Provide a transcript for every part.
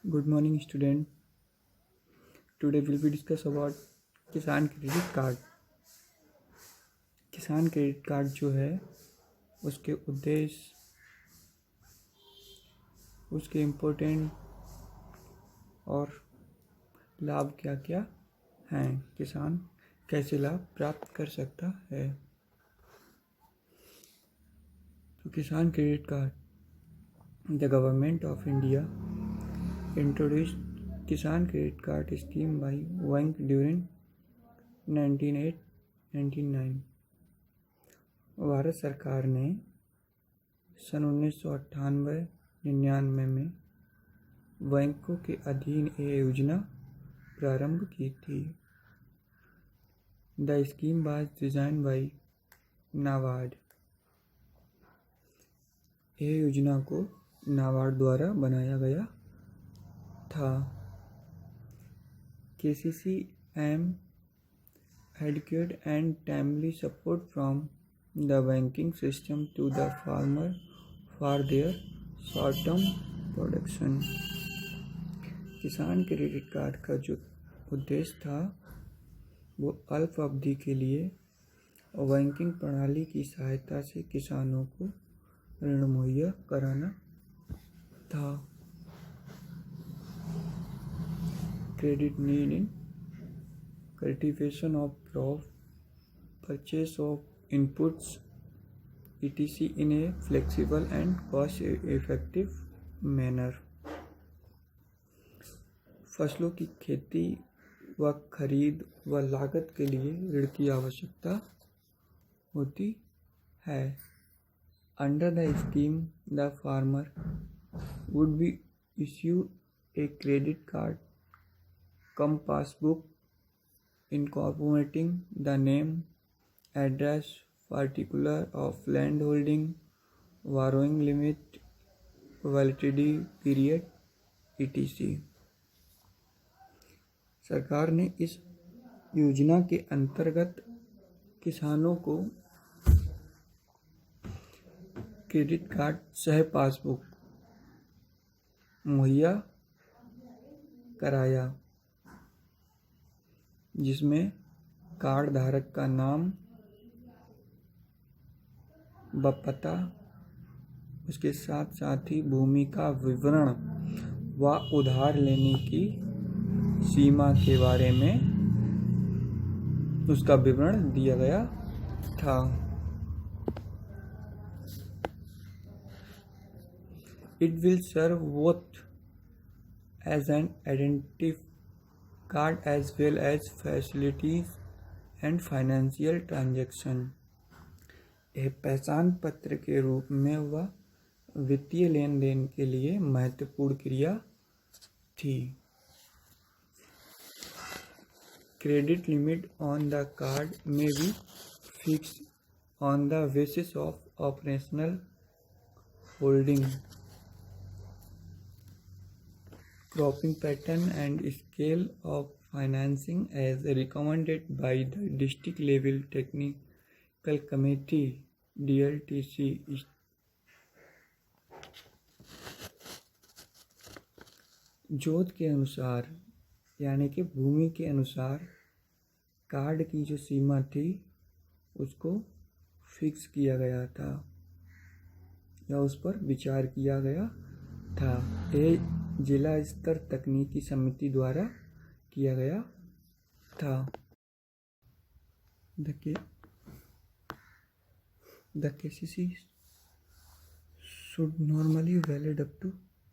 Good morning, student. Today we'll be discuss about किसान credit card. किसान credit card जो है उसके उद्देश्य, उसके इम्पोर्टेंट और लाभ क्या क्या हैं, किसान कैसे लाभ प्राप्त कर सकता है। तो किसान credit card, the government of India introduced Kisan Credit Card Scheme by bank during 1999। Bharat सरकार ने सन 1998-99 में बैंकों के अधीन ये योजना प्रारंभ की थी। The scheme was designed by NABARD. ये योजना को नाबार्ड द्वारा बनाया गया था। KCC aim adequate and timely support from the banking system to the farmer for their short-term production। किसान क्रेडिट कार्ड का जो उद्देश्य था वो अल्प अवधि के लिए बैंकिंग प्रणाली की सहायता से किसानों को ऋण मुहैया कराना था। Credit need in cultivation of crop, purchase of inputs, etc. in a flexible and cost-effective manner। फसलों की खेती व खरीद व लागत के लिए ऋण की आवश्यकता होती है। Under the scheme, the farmer would be issued a credit card cum passbook incorporating the name, address, particular of land holding, borrowing limit, validity period, etc। सरकार ने इस योजना के अंतर्गत किसानों को क्रेडिट कार्ड सह पासबुक मुहैया कराया, जिसमें कार्ड धारक का नाम व पता, उसके साथ साथ ही भूमि का विवरण व उधार लेने की सीमा के बारे में उसका विवरण दिया गया था। It will serve both as an identity card as well as facilities and financial transaction। यह पहचान पत्र के रूप में वह वित्तीय लेन देन के लिए महत्वपूर्ण क्रिया थी। Credit limit on the card में be fixed on the basis of operational holding, cropping pattern and scale of financing as recommended by the district level technical committee DLTC। जोत के अनुसार यानी कि भूमि के अनुसार कार्ड की जो सीमा थी उसको फिक्स किया गया था या उस पर विचार किया गया था। ये जिला स्तर तकनीकी समिति द्वारा किया गया था। The KCC should normally valid up to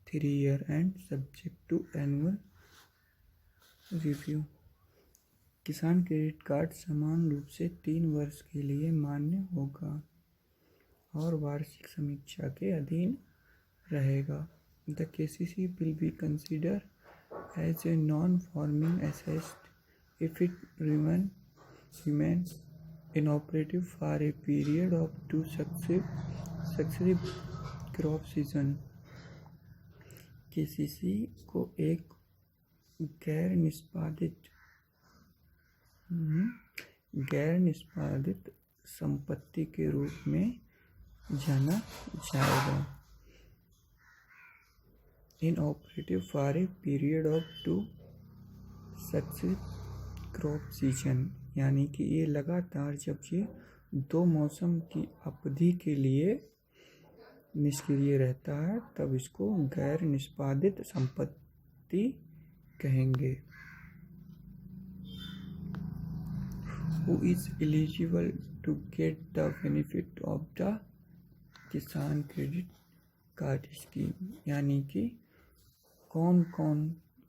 3 years and subject to annual review। किसान क्रेडिट कार्ड समान रूप से 3 वर्ष के लिए मान्य होगा और वार्षिक समीक्षा के अधीन रहेगा। The KCC will be considered as a non-performing asset if it remains inoperative for a period of 2 successive crop season। KCC को एक गैर निष्पादित संपत्ति के रूप में जाना जाएगा। inoperative for a period of 2 successive crop season, यानी कि ये लगातार जब ये 2 मौसम की अवधि के लिए निष्क्रिय रहता है तब इसको गैर निष्पादित संपत्ति कहेंगे। Who is eligible to get the benefit of the किसान क्रेडिट कार्ड स्कीम, यानी कि कौन कौन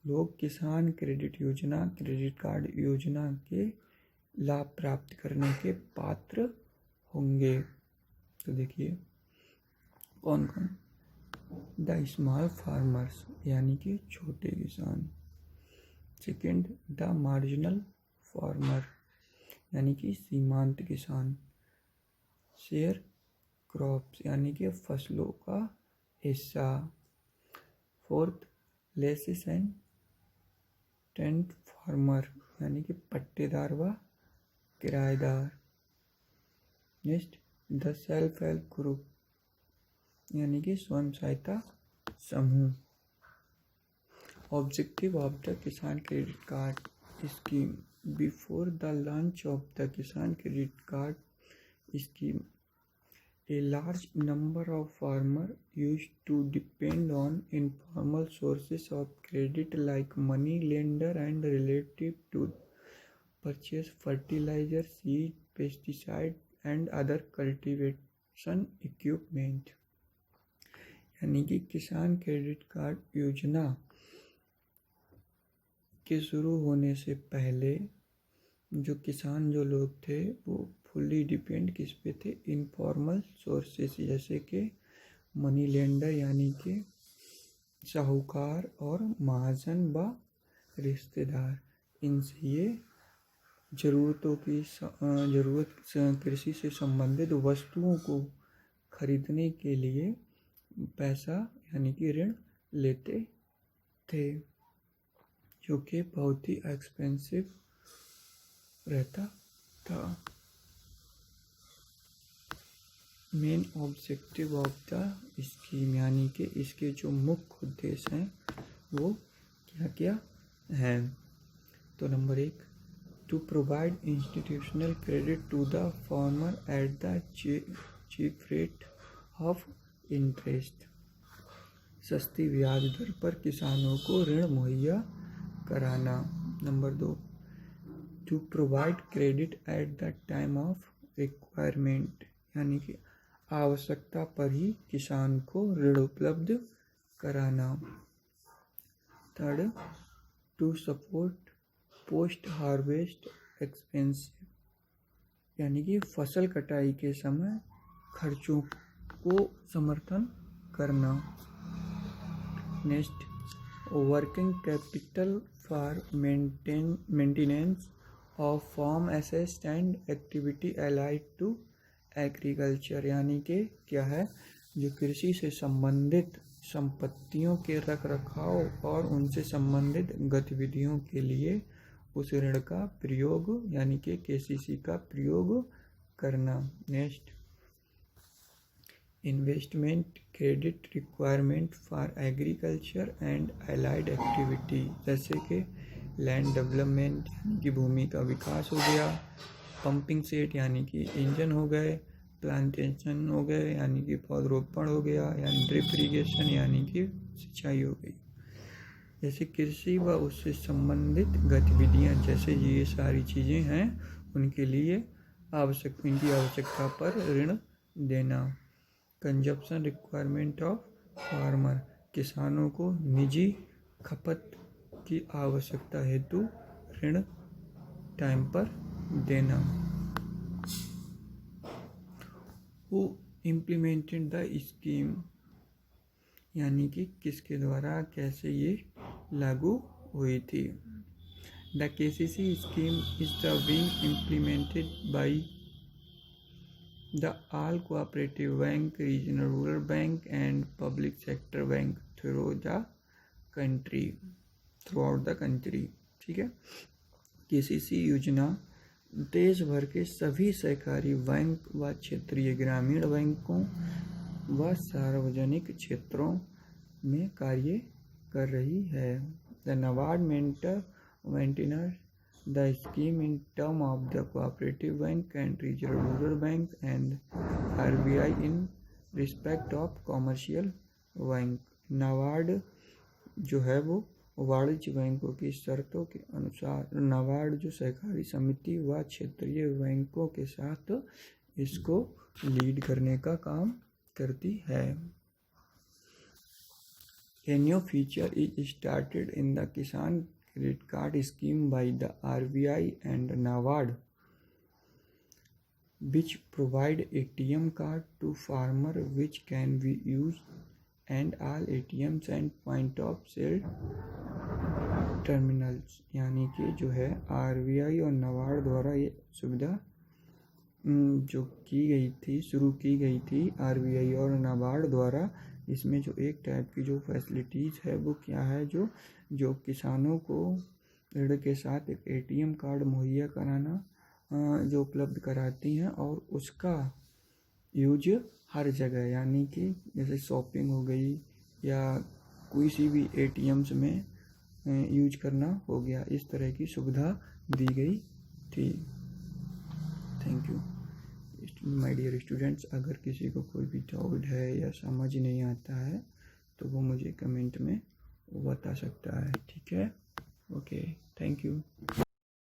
लोग किसान क्रेडिट योजना क्रेडिट कार्ड योजना के लाभ प्राप्त करने के पात्र होंगे। तो देखिए कौन कौन। द स्मॉल फार्मर्स, यानी कि छोटे किसान। सेकेंड, द मार्जिनल फार्मर, यानी कि सीमांत किसान। शेयर क्रॉप्स, यानी कि फसलों का हिस्सा। Fourth, lessees and tenant farmer, यानी कि पट्टेदार व किराएदार। Next, the self help group, यानी कि स्वयं सहायता समूह। Objective of the Kisan credit card scheme. Before the launch of the Kisan credit card scheme, a large number of farmers used to depend on informal sources of credit like money lender and relative to purchase fertilizer, seed, pesticide and other cultivation equipment। यानी कि किसान credit card योजना के शुरू होने से पहले जो लोग थे वो फुल्ली डिपेंड किस पे थे, इनफॉर्मल सोर्सेस जैसे कि मनी लेंडर यानी कि साहूकार और महाजन व रिश्तेदार, इनसे ये ज़रूरत कृषि से संबंधित वस्तुओं को खरीदने के लिए पैसा यानी कि ऋण लेते थे, जो कि बहुत ही एक्सपेंसिव रहता था। Main objective of the scheme, यानी कि इसके जो मुख्य उद्देश्य हैं वो क्या क्या हैं। तो number 1, to provide institutional credit to the farmer at the cheap rate of interest. सस्ती ब्याज दर पर किसानों को ऋण मुहैया कराना। Number 2, to provide credit at the time of requirement, यानी कि आवश्यकता पर ही किसान को ऋण उपलब्ध कराना। Third, to support post harvest expensive, यानी कि फसल कटाई के समय खर्चों को समर्थन करना। Next, working capital for maintenance of farm assets and activity allied to agriculture, यानी कि क्या है, जो कृषि से संबंधित संपत्तियों के रख रखाव और उनसे संबंधित गतिविधियों के लिए उस ऋण का प्रयोग यानी कि केसीसी का प्रयोग करना। Next, investment credit requirement for agriculture and allied activity, जैसे कि लैंड डेवलपमेंट यानी कि भूमि का विकास हो गया, पंपिंग सेट यानी कि इंजन हो गए, प्लांटेशन हो गए यानी कि पौधरोपण हो गया, यानी ड्रिप इरिगेशन यानी कि सिंचाई हो गई। जैसे कृषि व उससे संबंधित गतिविधियां, जैसे ये सारी चीज़ें हैं उनके लिए इनकी आवश्यकता पर ऋण देना। कंजप्शन रिक्वायरमेंट ऑफ फार्मर, किसानों को निजी खपत की आवश्यकता हेतु ऋण टाइम पर देना। Who implemented the scheme, यानी कि किसके द्वारा कैसे ये लागू हुई थी। The KCC scheme is the being implemented by the all cooperative bank, regional rural bank and public sector bank throughout the country। ठीक है, KCC योजना देश भर के सभी सहकारी बैंक व क्षेत्रीय ग्रामीण बैंकों व सार्वजनिक क्षेत्रों में कार्य कर रही है। The NABARD maintainer the scheme in terms of the cooperative bank and regional rural bank and RBI in respect of commercial bank. NABARD जो है वो वाणिज्य बैंकों की शर्तों के अनुसार नाबार्ड जो सहकारी समिति व क्षेत्रीय बैंकों के साथ इसको लीड करने का काम करती है। A new feature is started in the Kisan Credit Card Scheme by the RBI and NABARD, which provide ATM card to farmer which can be used and all ATMs and point of sale terminals। यानी कि जो है RBI और NABARD द्वारा ये सुविधा जो की गई थी, शुरू की गई थी RBI और NABARD द्वारा। इसमें जो एक टाइप की जो फैसिलिटीज़ है वो क्या है, जो किसानों को ऋण के साथ एक ATM कार्ड मुहैया कराना जो उपलब्ध कराती हैं और उसका यूज हर जगह, यानी कि जैसे शॉपिंग हो गई या कोई सी भी ATMs में यूज करना हो गया, इस तरह की सुविधा दी गई थी। Thank you my dear students. अगर किसी को कोई भी डाउट है या समझ नहीं आता है तो वो मुझे कमेंट में बता सकता है। ठीक है, ओके, थैंक यू।